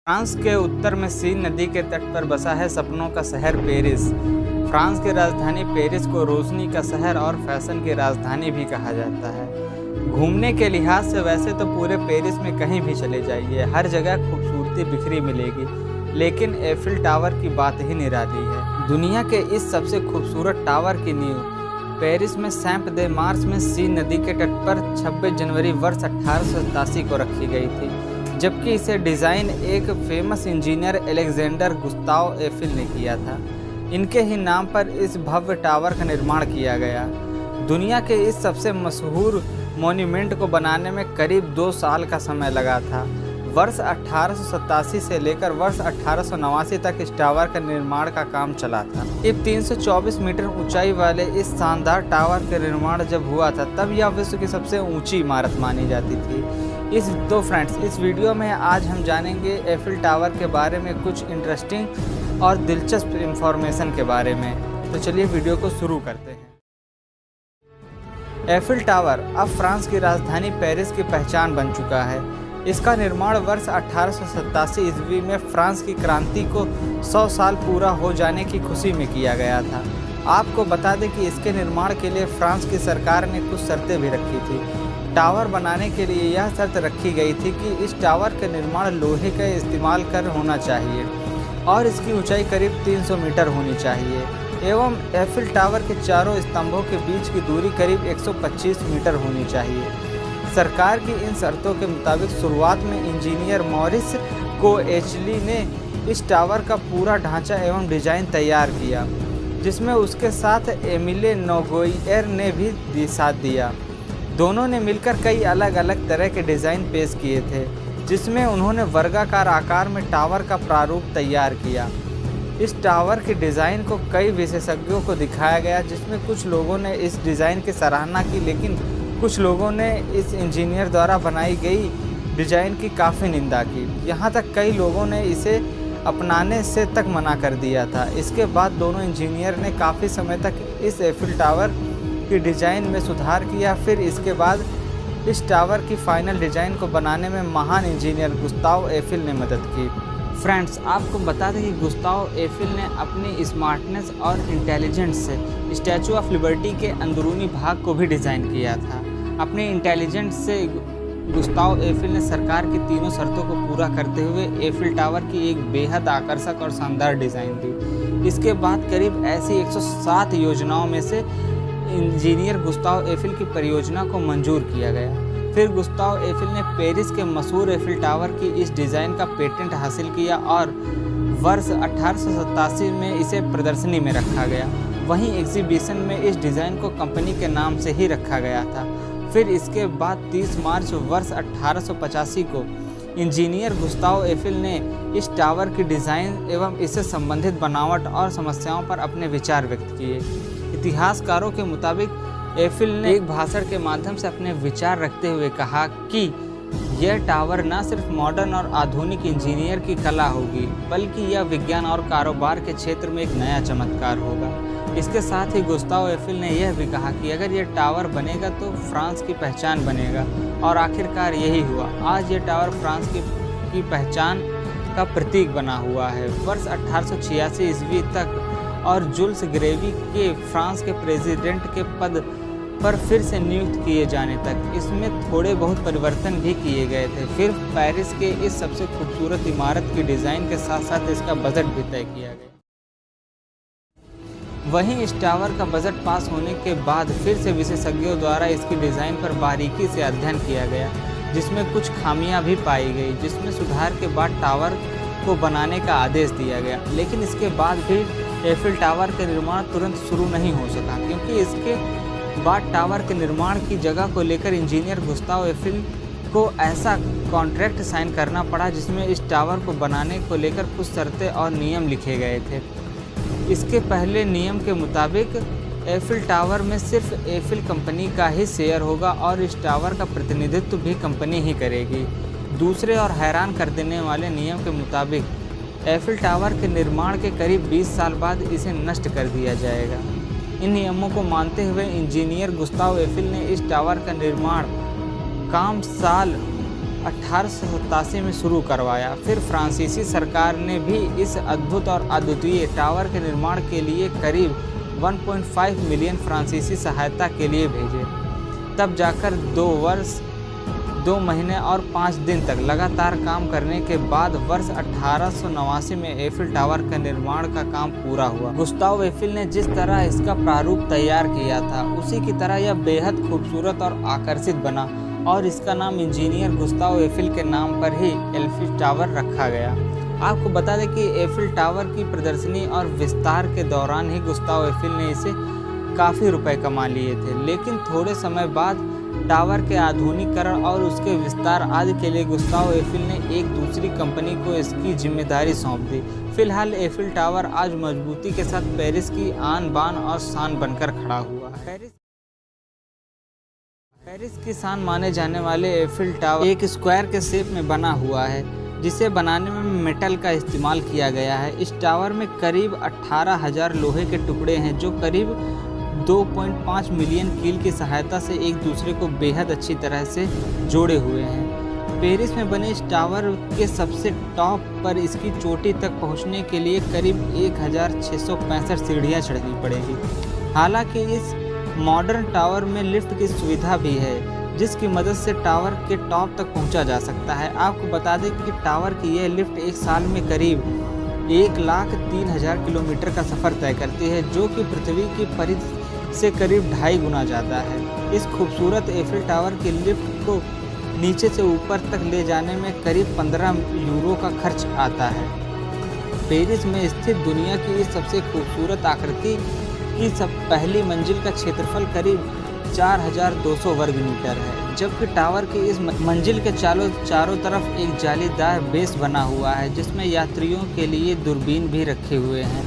France के उत्तर में scene नदी के तट पर बसा है सपनों का शहर पेरिस। फ्रांस की राजधानी पेरिस को रोशनी का शहर और फैशन की राजधानी भी कहा जाता है। घूमने के लिहाज से वैसे तो पूरे पेरिस में कहीं भी चले जाइए, हर जगह खूबसूरती बिखरी मिलेगी, लेकिन एफिल टावर की बात ही निराली है। दुनिया के इस सबसे खूबसूरत टावर की नींव पेरिस में सैंप दे मार्स में सीन नदी के तट पर 26 जनवरी वर्ष 1887 को रखी गई थी, जबकि इसे डिज़ाइन एक famous engineer Alexander Gustav Eiffel ने किया था। इनके ही नाम पर इस भव्य टावर का निर्माण किया गया। दुनिया के इस सबसे मशहूर मॉन्यूमेंट को बनाने में करीब 2 साल का समय लगा था। वर्ष 1887 से लेकर वर्ष 1889 तक इस टावर का निर्माण का काम चला था। अब 324 मीटर ऊंचाई वाले इस शानदार टावर का निर्माण जब हुआ था, तब यह विश्व की सबसे ऊंची इमारत मानी जाती थी। इस वीडियो में आज हम जानेंगे एफिल टावर के बारे में कुछ इंटरेस्टिंग और दिलचस्प इंफॉर्मेशन के बारे में। तो चलिए वीडियो को शुरू करते हैं। एफिल टावर अब फ्रांस की राजधानी पेरिस की पहचान बन चुका है। इसका निर्माण वर्ष 1887 ईस्वी में फ्रांस की क्रांति को 100 साल पूरा हो जाने की खुशी में किया गया था। आपको बता दें कि इसके निर्माण के लिए फ्रांस की सरकार ने कुछ शर्तें भी रखी थी। टावर बनाने के लिए यह शर्त रखी गई थी कि इस टावर का निर्माण लोहे का इस्तेमाल कर होना चाहिए और इसकी ऊंचाई करीब 300 मीटर होनी चाहिए एवं एफिल टावर के चारों स्तंभों के बीच की दूरी करीब 125 मीटर होनी चाहिए। सरकार की इन शर्तों के मुताबिक शुरुआत में इंजीनियर मॉरिस कोएचली ने इस टावर का पूरा ढांचा एवं डिजाइन तैयार किया, जिसमें उसके साथ एमिले नोगोइएर ने भी साथ दिया। दोनों ने मिलकर कई अलग अलग तरह के डिज़ाइन पेश किए थे, जिसमें उन्होंने वर्गाकार आकार में टावर का प्रारूप तैयार किया। इस टावर के डिज़ाइन को कई विशेषज्ञों को दिखाया गया, जिसमें कुछ लोगों ने इस डिज़ाइन की सराहना की, लेकिन कुछ लोगों ने इस इंजीनियर द्वारा बनाई गई डिज़ाइन की काफ़ी निंदा की। यहाँ तक कई लोगों ने इसे अपनाने से तक मना कर दिया था। इसके बाद दोनों इंजीनियर ने काफ़ी समय तक इस एफिल टावर की डिज़ाइन में सुधार किया। फिर इसके बाद इस टावर की फाइनल डिज़ाइन को बनाने में महान इंजीनियर गुस्ताव एफिल ने मदद की। फ्रेंड्स, आपको बता दें कि गुस्ताव एफिल ने अपनी स्मार्टनेस और इंटेलिजेंस से स्टैचू ऑफ लिबर्टी के अंदरूनी भाग को भी डिज़ाइन किया था। अपने इंटेलिजेंस से गुस्ताव एफिल ने सरकार की तीनों शर्तों को पूरा करते हुए एफिल टावर की एक बेहद आकर्षक और शानदार डिज़ाइन दी। इसके बाद करीब ऐसी 107 योजनाओं में से इंजीनियर गुस्ताव एफिल की परियोजना को मंजूर किया गया। फिर गुस्ताव एफिल ने पेरिस के मशहूर एफिल टावर की इस डिज़ाइन का पेटेंट हासिल किया और वर्ष 1887 में इसे प्रदर्शनी में रखा गया। वहीं एग्जीबिशन में इस डिज़ाइन को कंपनी के नाम से ही रखा गया था। फिर इसके बाद 30 मार्च वर्ष 1885 को इंजीनियर गुस्ताव एफिल ने इस टावर की डिज़ाइन एवं इससे संबंधित बनावट और समस्याओं पर अपने विचार व्यक्त किए। इतिहासकारों के मुताबिक एफिल ने एक भाषण के माध्यम से अपने विचार रखते हुए कहा कि यह टावर न सिर्फ मॉडर्न और आधुनिक इंजीनियर की कला होगी, बल्कि यह विज्ञान और कारोबार के क्षेत्र में एक नया चमत्कार होगा। इसके साथ ही गुस्ताव एफिल ने यह भी कहा कि अगर यह टावर बनेगा तो फ्रांस की पहचान बनेगा, और आखिरकार यही हुआ। आज यह टावर फ्रांस की पहचान का प्रतीक बना हुआ है। वर्ष 1886 ईस्वी तक और जुल्स ग्रेवी के फ्रांस के प्रेसिडेंट के पद पर फिर से नियुक्त किए जाने तक इसमें थोड़े बहुत परिवर्तन भी किए गए थे। फिर पेरिस के इस सबसे खूबसूरत इमारत की डिज़ाइन के साथ साथ इसका बजट भी तय किया गया। वहीं इस टावर का बजट पास होने के बाद फिर से विशेषज्ञों द्वारा इसकी डिज़ाइन पर बारीकी से अध्ययन किया गया, जिसमें कुछ खामियां भी पाई गई, जिसमें सुधार के बाद टावर को बनाने का आदेश दिया गया। लेकिन इसके बाद भी एफिल टावर के निर्माण तुरंत शुरू नहीं हो सका, क्योंकि इसके बाद टावर के निर्माण की जगह को लेकर इंजीनियर गुस्ताव एफिल को ऐसा कॉन्ट्रैक्ट साइन करना पड़ा, जिसमें इस टावर को बनाने को लेकर कुछ शर्तें और नियम लिखे गए थे। इसके पहले नियम के मुताबिक एफिल टावर में सिर्फ एफिल कंपनी का ही शेयर होगा और इस टावर का प्रतिनिधित्व भी कंपनी ही करेगी। दूसरे और हैरान कर देने वाले नियम के मुताबिक एफिल टावर के निर्माण के करीब 20 साल बाद इसे नष्ट कर दिया जाएगा। इन नियमों को मानते हुए इंजीनियर गुस्ताव एफिल ने इस टावर का निर्माण काम साल 1887 में शुरू करवाया। फिर फ्रांसीसी सरकार ने भी इस अद्भुत और अद्वितीय टावर के निर्माण के लिए करीब 1.5 मिलियन फ्रांसीसी सहायता के लिए भेजे। तब जाकर 2 वर्ष 2 महीने और 5 दिन तक लगातार काम करने के बाद वर्ष 1889 में एफिल टावर का निर्माण का काम पूरा हुआ। गुस्ताव एफिल ने जिस तरह इसका प्रारूप तैयार किया था उसी की तरह यह बेहद खूबसूरत और आकर्षित बना और इसका नाम इंजीनियर गुस्ताव एफिल के नाम पर ही एफिल टावर रखा गया। आपको बता दें कि एफिल टावर की प्रदर्शनी और विस्तार के दौरान ही गुस्ताव एफिल ने इसे काफ़ी रुपए कमा लिए थे, लेकिन थोड़े समय बाद टावर के आधुनिकीकरण और उसके विस्तार आदि के लिए गुस्ताव एफिल ने एक दूसरी कंपनी को इसकी जिम्मेदारी सौंप दी। फिलहाल एफिल टावर आज मजबूती के साथ पेरिस की आन बान और शान बनकर खड़ा हुआ है। पेरिस की शान माने जाने वाले एफिल टावर एक स्क्वायर के शेप में बना हुआ है, जिसे बनाने में मेटल का इस्तेमाल किया गया है। इस टावर में करीब 18,000 लोहे के टुकड़े हैं जो करीब 2.5 मिलियन कील की सहायता से एक दूसरे को बेहद अच्छी तरह से जोड़े हुए हैं। पेरिस में बने इस टावर के सबसे टॉप पर इसकी चोटी तक पहुंचने के लिए करीब 1665 सीढ़ियां चढ़नी पड़ेगी। हालांकि इस मॉडर्न टावर में लिफ्ट की सुविधा भी है, जिसकी मदद से टावर के टॉप तक पहुंचा जा सकता है। आपको बता दें कि टावर की यह लिफ्ट एक साल में करीब 1,03,000 किलोमीटर का सफ़र तय करती है, जो कि पृथ्वी की परिधि से करीब 2.5 गुना ज़्यादा है। इस खूबसूरत एफिल टावर की लिफ्ट को नीचे से ऊपर तक ले जाने में करीब 15 यूरो का खर्च आता है। पेरिस में स्थित दुनिया की इस सबसे खूबसूरत आकृति की पहली मंजिल का क्षेत्रफल करीब 4,200 वर्ग मीटर है, जबकि टावर की इस मंजिल के चारों तरफ एक जालीदार बेस बना हुआ है, जिसमें यात्रियों के लिए दूरबीन भी रखे हुए हैं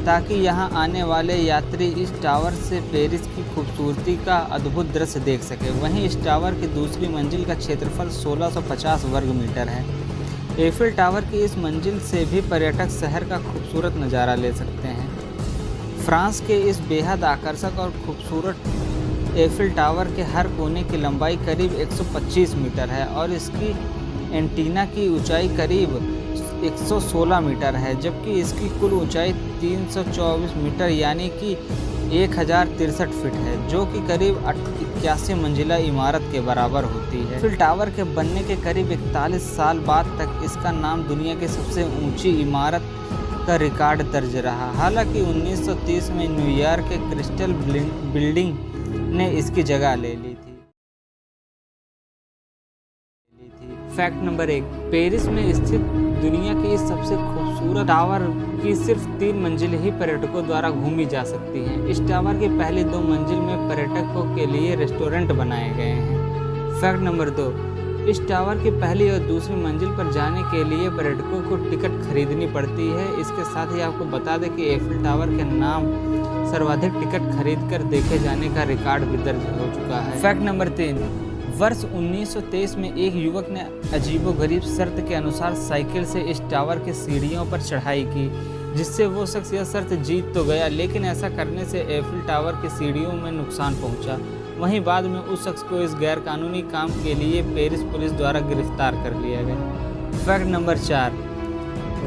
ताकि यहां आने वाले यात्री इस टावर से पेरिस की खूबसूरती का अद्भुत दृश्य देख सके। वहीं इस टावर की दूसरी मंजिल का क्षेत्रफल 1650 वर्ग मीटर है। एफिल टावर की इस मंजिल से भी पर्यटक शहर का खूबसूरत नज़ारा ले सकते हैं। फ्रांस के इस बेहद आकर्षक और खूबसूरत एफिल टावर के हर कोने की लंबाई करीब 125 मीटर है और इसकी एंटीना की ऊंचाई करीब 116 मीटर है, जबकि इसकी कुल ऊंचाई 324 मीटर यानी कि 1063 फीट है, जो कि करीब 81 मंजिला इमारत के बराबर होती है। एफिल टावर के बनने के करीब 41 साल बाद तक इसका नाम दुनिया की सबसे ऊंची इमारत का रिकॉर्ड दर्ज रहा। हालांकि 1930 में न्यूयॉर्क के क्रिस्टल बिल्डिंग ने इसकी जगह ले ली थी। फैक्ट नंबर 1, पेरिस में स्थित दुनिया की इस सबसे खूबसूरत टावर की सिर्फ 3 मंजिल ही पर्यटकों द्वारा घूमी जा सकती हैं। इस टावर की पहली 2 मंजिल में पर्यटकों के लिए रेस्टोरेंट बनाए गए हैं। फैक्ट नंबर 2, इस टावर की पहली और दूसरी मंजिल पर जाने के लिए पर्यटकों को टिकट खरीदनी पड़ती है। इसके साथ ही आपको बता दें कि एफिल टावर के नाम सर्वाधिक टिकट खरीदकर देखे जाने का रिकॉर्ड भी दर्ज हो चुका है। फैक्ट नंबर 3, वर्ष 1923 में एक युवक ने अजीबोगरीब शर्त के अनुसार साइकिल से इस टावर के सीढ़ियों पर चढ़ाई की, जिससे वो शख्स यह शर्त जीत तो गया, लेकिन ऐसा करने से एफिल टावर की सीढ़ियों में नुकसान पहुंचा। वहीं बाद में उस शख्स को इस गैरकानूनी काम के लिए पेरिस पुलिस द्वारा गिरफ्तार कर लिया गया। फैक्ट नंबर 4,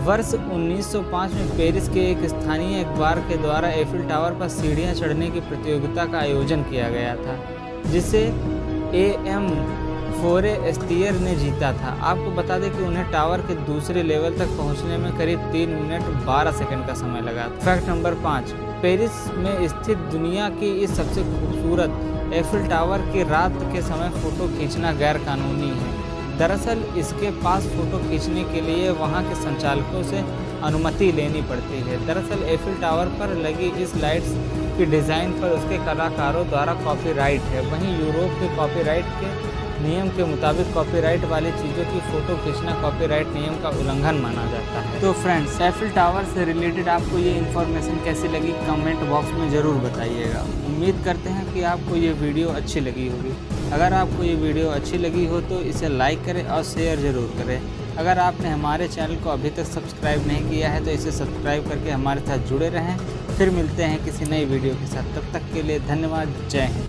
वर्ष 1905 में पेरिस के एक स्थानीय अखबार के द्वारा एफिल टावर पर सीढ़ियां चढ़ने की प्रतियोगिता का आयोजन किया गया था, जिसे AM फोरेस्टियर ने जीता था। आपको बता दें कि उन्हें टावर के दूसरे लेवल तक पहुंचने में करीब 3 मिनट 12 सेकंड का समय लगा। फैक्ट नंबर 5, पेरिस में स्थित दुनिया की इस सबसे खूबसूरत एफिल टावर की रात के समय फ़ोटो खींचना गैर कानूनी है। दरअसल इसके पास फ़ोटो खींचने के लिए वहां के संचालकों से अनुमति लेनी पड़ती है। दरअसल एफिल टावर पर लगी इस लाइट्स की डिज़ाइन पर उसके कलाकारों द्वारा कॉपीराइट है। वहीं यूरोप के कॉपीराइट के नियम के मुताबिक कॉपीराइट वाली चीज़ों की फ़ोटो खींचना कॉपीराइट नियम का उल्लंघन माना जाता है। तो फ्रेंड्स, एफिल टावर से रिलेटेड आपको ये इन्फॉर्मेशन कैसी लगी कमेंट बॉक्स में ज़रूर बताइएगा। उम्मीद करते हैं कि आपको ये वीडियो अच्छी लगी होगी। अगर आपको ये वीडियो अच्छी लगी हो तो इसे लाइक करें और शेयर ज़रूर करें। अगर आपने हमारे चैनल को अभी तक सब्सक्राइब नहीं किया है तो इसे सब्सक्राइब करके हमारे साथ जुड़े रहें। फिर मिलते हैं किसी नई वीडियो के साथ। तब तक के लिए धन्यवाद। जय हिंद।